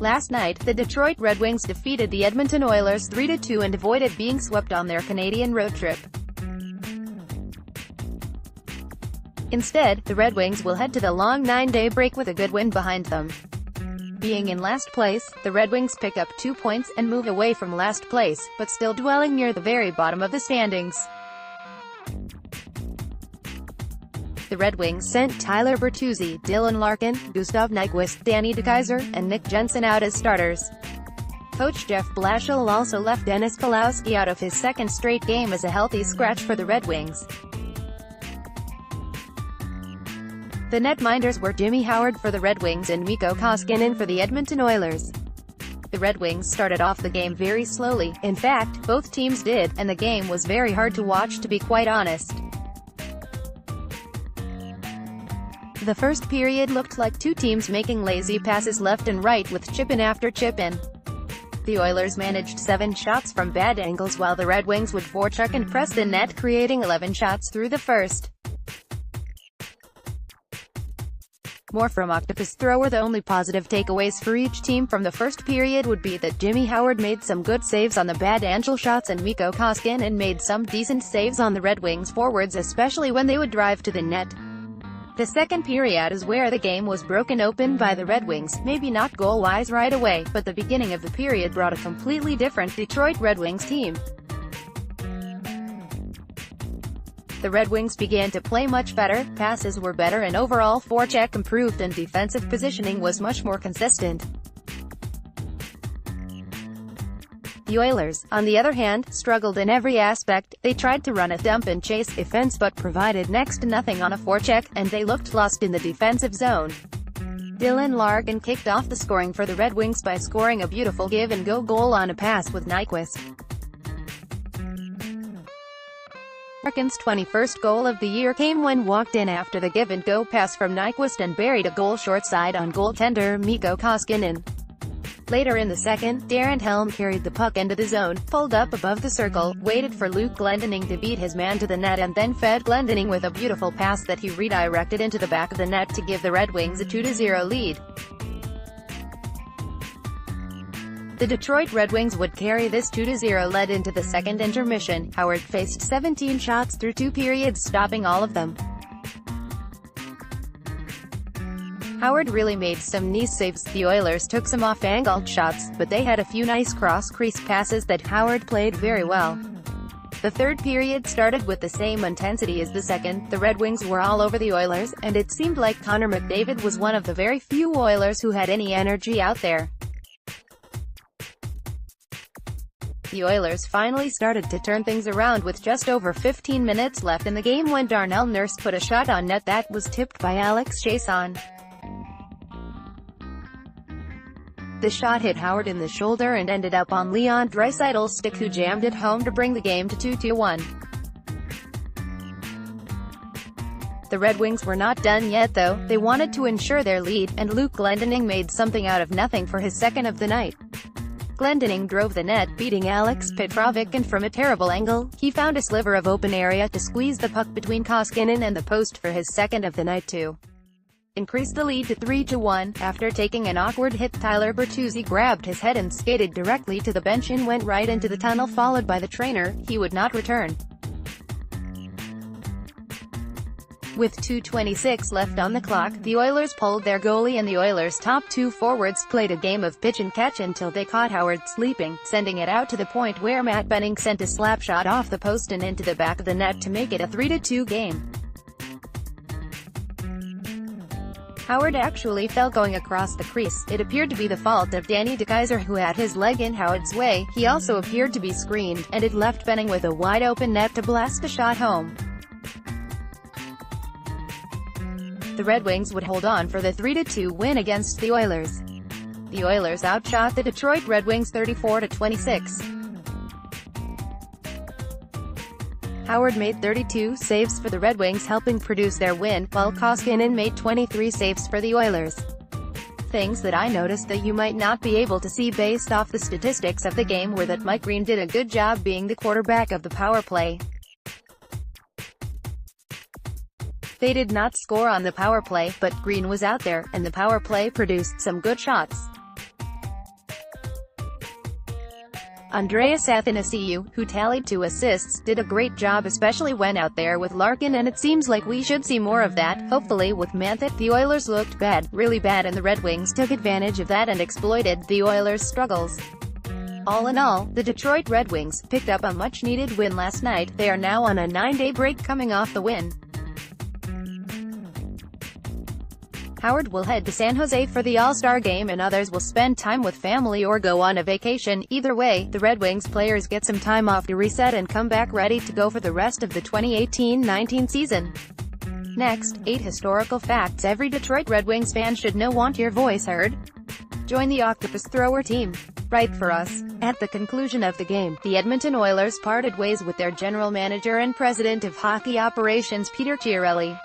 Last night, the Detroit Red Wings defeated the Edmonton Oilers 3-2 and avoided being swept on their Canadian road trip. Instead, the Red Wings will head to the long 9-day break with a good win behind them. Being in last place, the Red Wings pick up 2 points and move away from last place, but still dwelling near the very bottom of the standings. The Red Wings sent Tyler Bertuzzi, Dylan Larkin, Gustav Nyquist, Dekeyser, and Nick Jensen out as starters. Coach Jeff Blashill also left Dennis Kulowski out of his second straight game as a healthy scratch for the Red Wings. The netminders were Jimmy Howard for the Red Wings and Mikko Koskinen for the Edmonton Oilers. The Red Wings started off the game very slowly, in fact, both teams did, and the game was very hard to watch, to be quite honest. The first period looked like two teams making lazy passes left and right with chip-in after chip-in. The Oilers managed 7 shots from bad angles while the Red Wings would forecheck and press the net, creating 11 shots through the first. More from Octopus Thrower. The only positive takeaways for each team from the first period would be that Jimmy Howard made some good saves on the bad angel shots and Mikko Koskinen made some decent saves on the Red Wings forwards, especially when they would drive to the net. The second period is where the game was broken open by the Red Wings, maybe not goal-wise right away, but the beginning of the period brought a completely different Detroit Red Wings team. The Red Wings began to play much better, passes were better and overall forecheck improved and defensive positioning was much more consistent. The Oilers, on the other hand, struggled in every aspect. They tried to run a dump and chase offense but provided next to nothing on a forecheck, and they looked lost in the defensive zone. Dylan Larkin kicked off the scoring for the Red Wings by scoring a beautiful give-and-go goal on a pass with Nyquist. Larkin's 21st goal of the year came when walked in after the give-and-go pass from Nyquist and buried a goal short side on goaltender Mikko Koskinen. Later in the second, Darren Helm carried the puck into the zone, pulled up above the circle, waited for Luke Glendening to beat his man to the net and then fed Glendening with a beautiful pass that he redirected into the back of the net to give the Red Wings a 2-0 lead. The Detroit Red Wings would carry this 2-0 lead into the second intermission. Howard faced 17 shots through 2 periods, stopping all of them. Howard really made some nice saves. The Oilers took some off-angled shots, but they had a few nice cross-crease passes that Howard played very well. The third period started with the same intensity as the second. The Red Wings were all over the Oilers, and it seemed like Connor McDavid was one of the very few Oilers who had any energy out there. The Oilers finally started to turn things around with just over 15 minutes left in the game when Darnell Nurse put a shot on net that was tipped by Alex Chiasson. The shot hit Howard in the shoulder and ended up on Leon Draisaitl's stick, who jammed it home to bring the game to 2-1. The Red Wings were not done yet though. They wanted to ensure their lead, and Luke Glendening made something out of nothing for his second of the night. Glendening drove the net, beating Alex Petrovic, and from a terrible angle, he found a sliver of open area to squeeze the puck between Koskinen and the post for his second of the night to increase the lead to 3-1. After taking an awkward hit, Tyler Bertuzzi grabbed his head and skated directly to the bench and went right into the tunnel, followed by the trainer. He would not return. With 2:26 left on the clock, the Oilers pulled their goalie and the Oilers' top 2 forwards played a game of pitch and catch until they caught Howard sleeping, sending it out to the point where Matt Benning sent a slap shot off the post and into the back of the net to make it a 3-2 game. Howard actually fell going across the crease. It appeared to be the fault of Danny Dekeyser, who had his leg in Howard's way. He also appeared to be screened, and it left Benning with a wide-open net to blast a shot home. The Red Wings would hold on for the 3-2 win against the Oilers. The Oilers outshot the Detroit Red Wings 34-26. Howard made 32 saves for the Red Wings, helping produce their win, while Koskinen made 23 saves for the Oilers. Things that I noticed that you might not be able to see based off the statistics of the game were that Mike Green did a good job being the quarterback of the power play. They did not score on the power play, but Green was out there, and the power play produced some good shots. Andreas Athanasiou, who tallied 2 assists, did a great job especially when out there with Larkin, and it seems like we should see more of that, hopefully with Mantha. The Oilers looked bad, really bad, and the Red Wings took advantage of that and exploited the Oilers' struggles. All in all, the Detroit Red Wings picked up a much-needed win last night. They are now on a 9-day break coming off the win. Howard will head to San Jose for the All-Star game, and others will spend time with family or go on a vacation. Either way, the Red Wings players get some time off to reset and come back ready to go for the rest of the 2018-19 season. Next, 8 historical facts every Detroit Red Wings fan should know. Want your voice heard? Join the Octopus Thrower team. Write for us. At the conclusion of the game, the Edmonton Oilers parted ways with their general manager and president of hockey operations Peter Chiarelli.